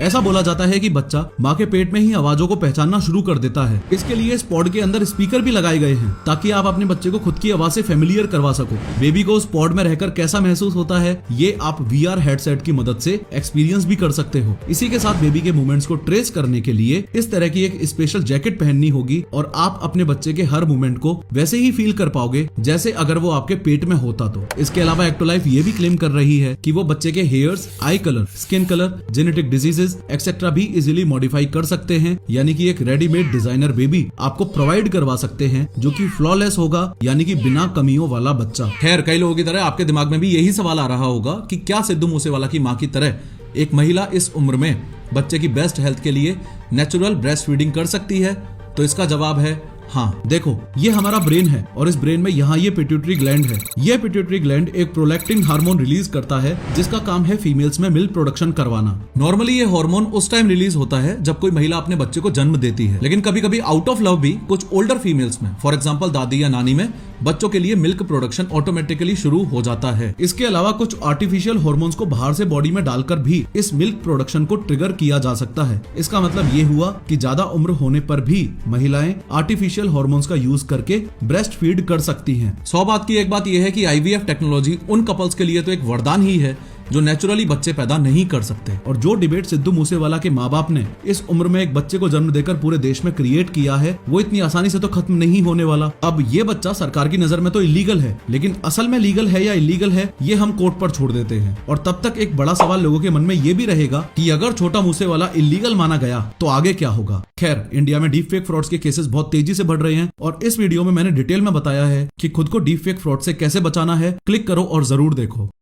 ऐसा बोला जाता है कि बच्चा माँ के पेट में ही आवाजों को पहचानना शुरू कर देता है। इसके लिए इस पॉड के अंदर स्पीकर भी लगाए गए हैं ताकि आप अपने बच्चे को खुद की आवाज से फेमिलियर करवा सको। बेबी को उस पॉड में रहकर कैसा महसूस होता है ये आप VR हेडसेट की मदद से एक्सपीरियंस भी कर सकते हो। इसी के साथ बेबी के मूवमेंट्स को ट्रेस करने के लिए इस तरह की एक स्पेशल जैकेट पहननी होगी और आप अपने बच्चे के हर मूवमेंट को वैसे ही फील कर पाओगे जैसे अगर वो आपके पेट में होता तो। इसके अलावा एक्टोलाइफ ये भी क्लेम कर रही है कि वो बच्चे के हेयर्स, आई colour, skin colour, genetic diseases etcetera भी इजीली मॉडिफाई कर सकते हैं, यानी कि एक रेडीमेड डिजाइनर बेबी आपको प्रोवाइड करवा सकते हैं जो कि फ्लॉलेस होगा, यानी कि बिना कमियों वाला बच्चा। खैर, कई लोगों की तरह आपके दिमाग में भी यही सवाल आ रहा होगा कि क्या सिद्धू मूसेवाला की माँ की तरह एक महिला इस उम्र में बच्चे की बेस्ट हेल्थ के लिए नेचुरल ब्रेस्ट फीडिंग कर सकती है? तो इसका जवाब है हाँ। देखो, ये हमारा ब्रेन है और इस ब्रेन में यहाँ ये पिट्यूटरी ग्लैंड है। ये पिट्यूटरी ग्लैंड एक प्रोलैक्टिन हार्मोन रिलीज करता है जिसका काम है फीमेल्स में मिल्क प्रोडक्शन करवाना। नॉर्मली ये हार्मोन उस टाइम रिलीज होता है जब कोई महिला अपने बच्चे को जन्म देती है, लेकिन कभी कभी आउट ऑफ लव भी कुछ ओल्डर फीमेल्स में, फॉर एग्जाम्पल दादी या नानी में, बच्चों के लिए मिल्क प्रोडक्शन ऑटोमेटिकली शुरू हो जाता है। इसके अलावा कुछ आर्टिफिशियल हार्मोन्स को बाहर से बॉडी में डालकर भी इस मिल्क प्रोडक्शन को ट्रिगर किया जा सकता है। इसका मतलब ये हुआ कि ज्यादा उम्र होने पर भी महिलाएं आर्टिफिशियल हार्मोन्स का यूज करके ब्रेस्ट फीड कर सकती हैं। 100 बात की एक बात यह है कि IVF टेक्नोलॉजी उन कपल्स के लिए तो एक वरदान ही है जो नेचुरली बच्चे पैदा नहीं कर सकते। और जो डिबेट सिद्धू मूसेवाला के माँ बाप ने इस उम्र में एक बच्चे को जन्म देकर पूरे देश में क्रिएट किया है वो इतनी आसानी से तो खत्म नहीं होने वाला। अब ये बच्चा सरकार की नजर में तो इलीगल है, लेकिन असल में लीगल है या इलीगल है ये हम कोर्ट पर छोड़ देते हैं। और तब तक एक बड़ा सवाल लोगों के मन में ये भी रहेगा कि अगर छोटा मूसेवाला इलीगल माना गया तो आगे क्या होगा। खैर, इंडिया में डीप फेक फ्रॉड्स के केसेस बहुत तेजी से बढ़ रहे हैं और इस वीडियो में मैंने डिटेल में बताया है कि खुद को डीप फेक फ्रॉड से कैसे बचाना है। क्लिक करो और जरूर देखो।